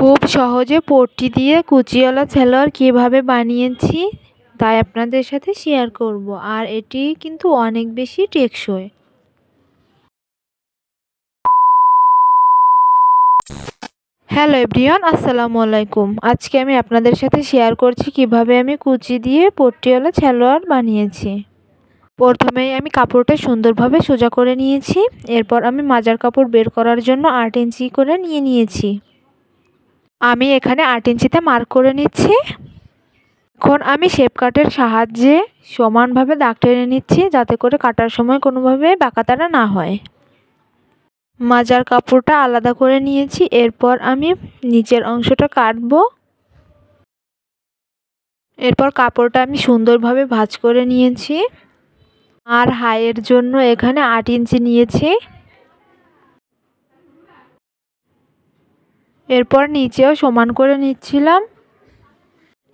খুব সহজে পট্টি দিয়ে কুচিওয়ালা সালোয়ার কীভাবে বানিয়েছি তাই আপনাদের সাথে শেয়ার করব। আর এটি কিন্তু অনেক বেশি টেকসই। হ্যালো এভরিওয়ান, আসসালামু আলাইকুম। আজকে আমি আপনাদের সাথে শেয়ার করছি কিভাবে আমি কুচি দিয়ে পট্টিওয়ালা সালোয়ার বানিয়েছি। প্রথমেই আমি কাপড়টা সুন্দরভাবে সোজা করে নিয়েছি। এরপর আমি মাজার কাপড় বের করার জন্য 8 ইঞ্চি করে নিয়েছি। আমি এখানে 8 ইঞ্চিতে মার্ক করে নিচ্ছি। এখন আমি শেপ কাটের সাহায্যে সমানভাবে দাগ টেনে নিচ্ছি, যাতে করে কাটার সময় কোনোভাবে বাঁকাতারা না হয়। মাজার কাপড়টা আলাদা করে নিয়েছি। এরপর আমি নিচের অংশটা কাটবো। এরপর কাপড়টা আমি সুন্দরভাবে ভাঁজ করে নিয়েছি। আর হাইয়ের জন্য এখানে 8 ইঞ্চি নিয়েছি। এরপর নিচেও সমান করে নিচ্ছিলাম।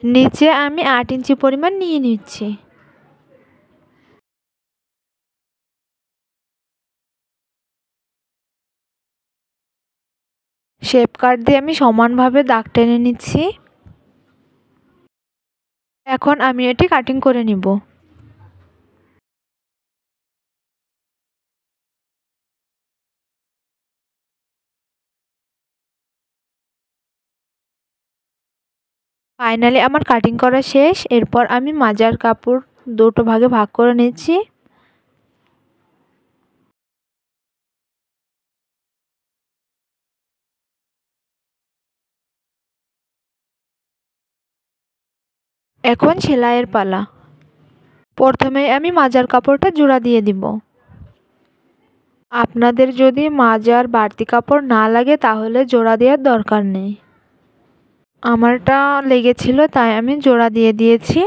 নিচে আমি 8 ইঞ্চি পরিমাণ নিয়ে নিচ্ছি। শেপ কাট দিয়ে আমি সমানভাবে দাগ টেনে নিচ্ছি। এখন আমি এটি কাটিং করে নিব। ফাইনালি আমার কাটিং করা শেষ। এরপর আমি মাজার কাপড় দুটো ভাগে ভাগ করে নিচ্ছি। এখন সেলাইয়ের পালা। প্রথমে আমি মাজার কাপড়টা জোড়া দিয়ে দিব। আপনাদের যদি মাজার বাড়তি কাপড় না লাগে তাহলে জোড়া দেওয়ার দরকার নেই। আমারটা লেগেছিল তাই আমি জোড়া দিয়ে দিয়েছি।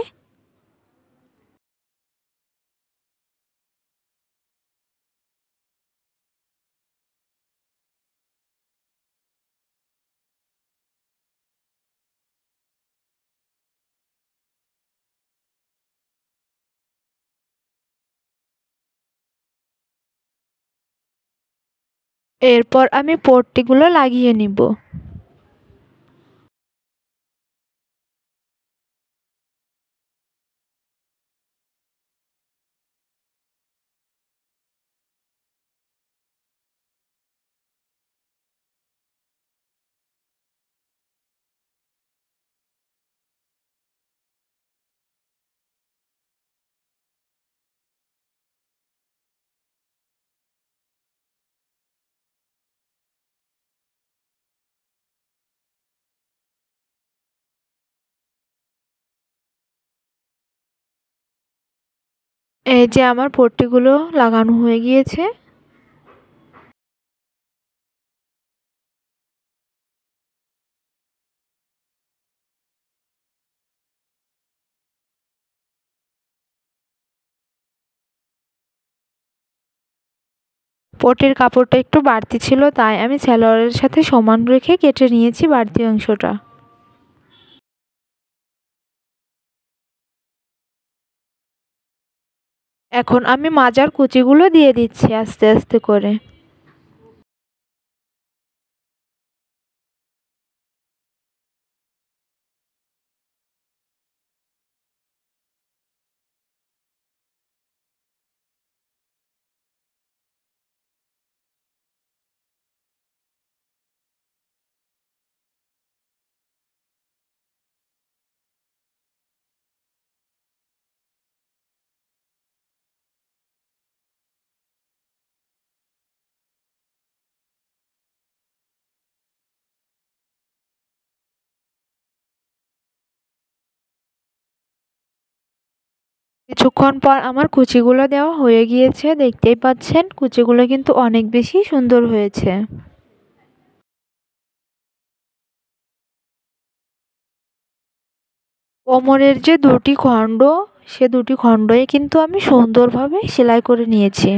এরপর আমি পট্টিগুলো লাগিয়ে নিব। এই যে আমার পট্টিগুলো লাগানো হয়ে গিয়েছে। পটির কাপড়টা একটু বাড়তি ছিল তাই আমি সালোয়ারের সাথে সমান রেখে কেটে নিয়েছি বাড়তি অংশটা। এখন আমি মাজার কুচিগুলো দিয়ে দিচ্ছি আস্তে আস্তে করে। কিছুক্ষণ পর আমার কুচিগুলো দেওয়া হয়ে গিয়েছে। দেখতেই পাচ্ছেন কুচিগুলো কিন্তু অনেক বেশি সুন্দর হয়েছে। কোমরের যে দুটি খণ্ড, সে দুটি খণ্ডই কিন্তু আমি সুন্দরভাবে সেলাই করে নিয়েছি।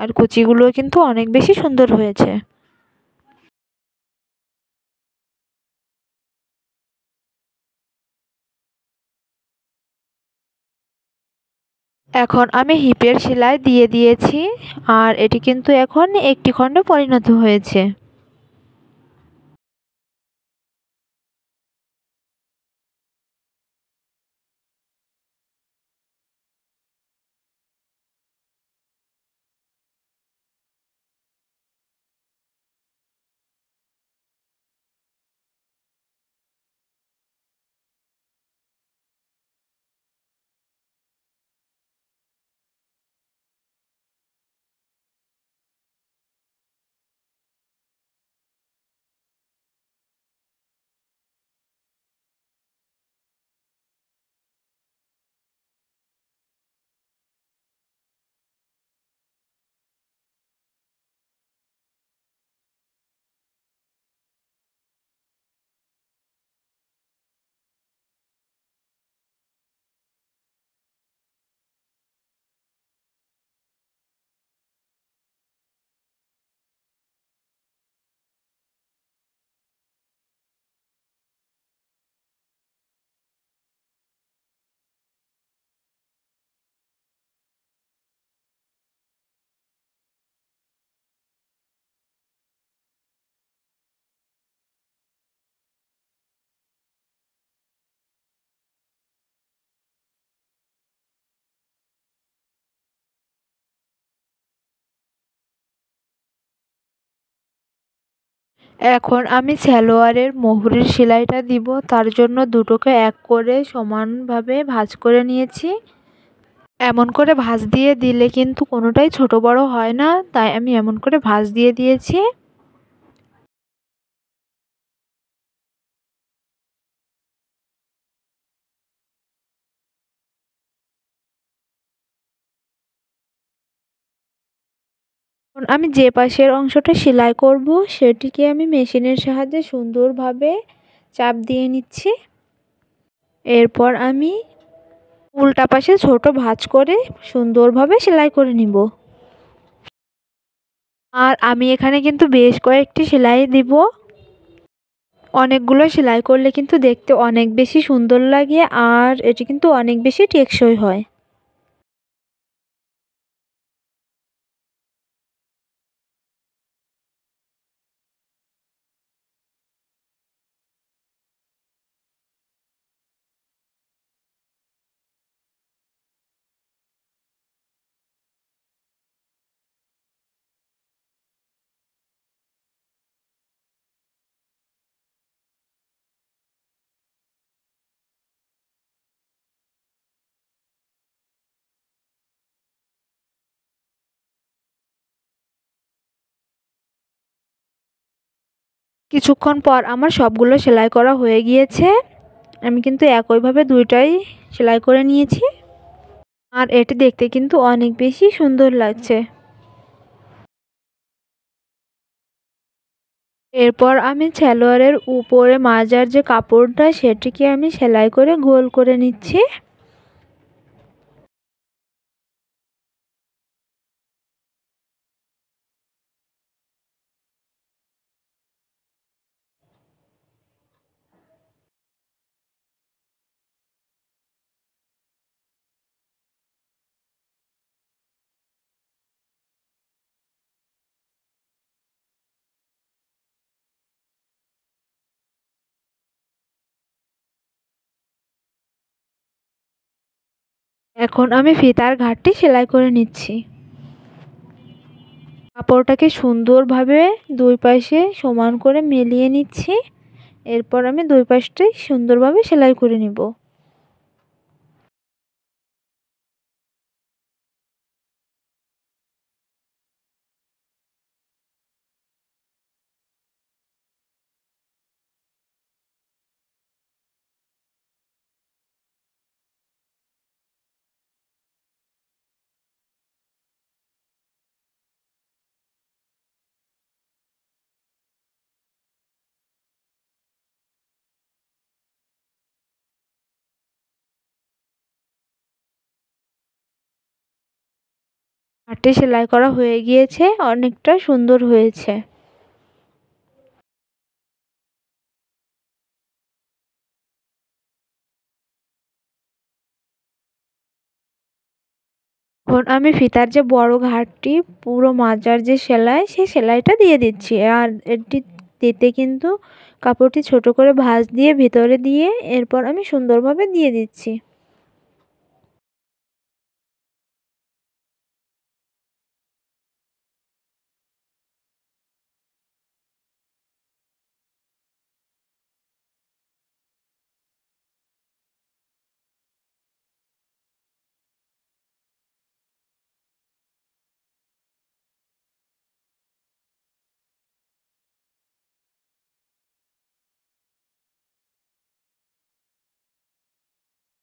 আর কুচিগুলো কিন্তু অনেক বেশি সুন্দর হয়েছে। এখন আমি হিপের সেলাই দিয়ে দিয়েছি। আর এটি কিন্তু এখন একটি খণ্ডে পরিণত হয়েছে। এখন আমি সালোয়ারের মোহরের সেলাইটা দিব, তার জন্য দুটোকে এক করে সমানভাবে ভাঁজ করে নিয়েছি। এমন করে ভাঁজ দিয়ে দিলে কিন্তু কোনোটাই ছোট বড় হয় না, তাই আমি এমন করে ভাঁজ দিয়ে দিয়েছি। এখন আমি যে পাশের অংশটা সেলাই করব সেটিকে আমি মেশিনের সাহায্যে সুন্দরভাবে চাপ দিয়ে নিচ্ছি। এরপর আমি উল্টা পাশে ছোট ভাঁজ করে সুন্দরভাবে সেলাই করে নিব। আর আমি এখানে কিন্তু বেশ কয়েকটি সেলাই দিব। অনেকগুলো সেলাই করলে কিন্তু দেখতে অনেক বেশি সুন্দর লাগে, আর এটি কিন্তু অনেক বেশি টেকসই হয়। কিছুক্ষণ পর আমার সবগুলো সেলাই করা হয়ে গিয়েছে। আমি কিন্তু একইভাবে দুইটাই সেলাই করে নিয়েছি, আর এটি দেখতে কিন্তু অনেক বেশি সুন্দর লাগছে। এরপর আমি সালোয়ারের উপরে মাজার যে কাপড়টা সেটিকে আমি সেলাই করে গোল করে নিচ্ছি। এখন আমি ফিতার ঘাটটি সেলাই করে নিচ্ছি। কাপড়টাকে সুন্দরভাবে দুই পাশে সমান করে মিলিয়ে নিচ্ছি। এরপর আমি দুই পাশটাই সুন্দরভাবে সেলাই করে নিব। ঘাটটি সেলাই করা হয়ে গিয়েছে, অনেকটা সুন্দর হয়েছে। এখন আমি ফিতার যে বড় ঘাটটি পুরো মাজার যে সেলাই সেই সেলাইটা দিয়ে দিচ্ছি, আর এটি দিতে কিন্তু কাপড়টি ছোট করে ভাঁজ দিয়ে ভিতরে দিয়ে এরপর আমি সুন্দরভাবে দিয়ে দিচ্ছি।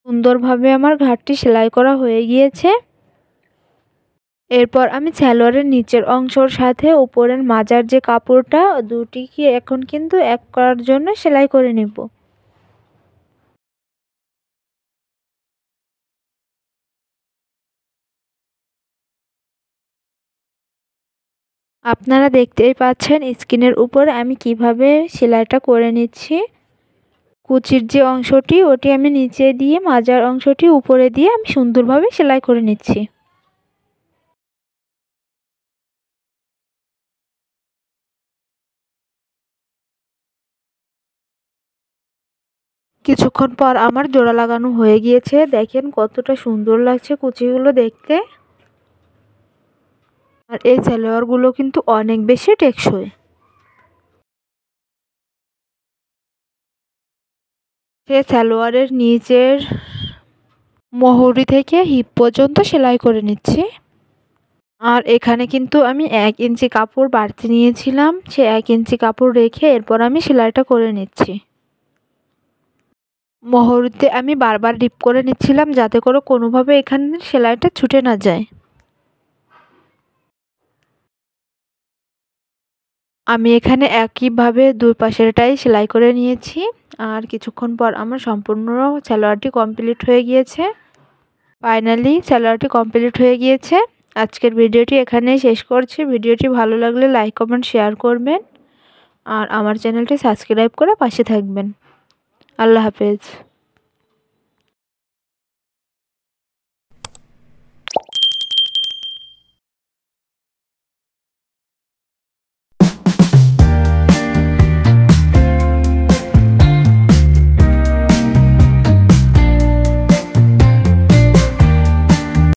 সুন্দরভাবে আমার ঘাটটি সেলাই করা হয়ে গিয়েছে। এরপর আমি সালোয়ারের নিচের অংশের সাথে উপরের মাজার যে কাপড়টা দুটিকে এখন কিন্তু এক করার জন্য সেলাই করে নিব। আপনারা দেখতেই পাচ্ছেন স্ক্রিনের উপর আমি কিভাবে সেলাইটা করে নিচ্ছি। কুচির যে অংশটি ওটি আমি নিচে দিয়ে মাজার অংশটি উপরে দিয়ে আমি সুন্দরভাবে সেলাই করে নিচ্ছি। কিছুক্ষণ পর আমার জোড়া লাগানো হয়ে গিয়েছে, দেখেন কতটা সুন্দর লাগছে কুচিগুলো দেখতে। আর এই সালোয়ারগুলো কিন্তু অনেক বেশি টেকসই। সালোয়ারের নিচের মোহরি থেকে হিপ পর্যন্ত সেলাই করে নিচ্ছি। আর এখানে কিন্তু আমি 1 ইঞ্চি কাপড় বাড়তি নিয়েছিলাম, সে 1 ইঞ্চি কাপড় রেখে এরপর আমি সেলাইটা করে নিচ্ছি। মোহরিতে আমি বারবার ডিপ করে নিচ্ছিলাম যাতে করে কোনোভাবে এখানে সেলাইটা ছুটে না যায়। আমি এখানে একইভাবে দুই পাশেরটাই সেলাই করে নিয়েছি। আর কিছুক্ষণ পর আমার সম্পূর্ণ সালোয়ারটি কমপ্লিট হয়ে গিয়েছে। ফাইনালি সালোয়ারটি কমপ্লিট হয়ে গিয়েছে। আজকের ভিডিওটি এখানেই শেষ করছি। ভিডিওটি ভালো লাগলে লাইক কমেন্ট শেয়ার করবেন আর আমার চ্যানেলটি সাবস্ক্রাইব করে পাশে থাকবেন। আল্লাহ হাফেজ।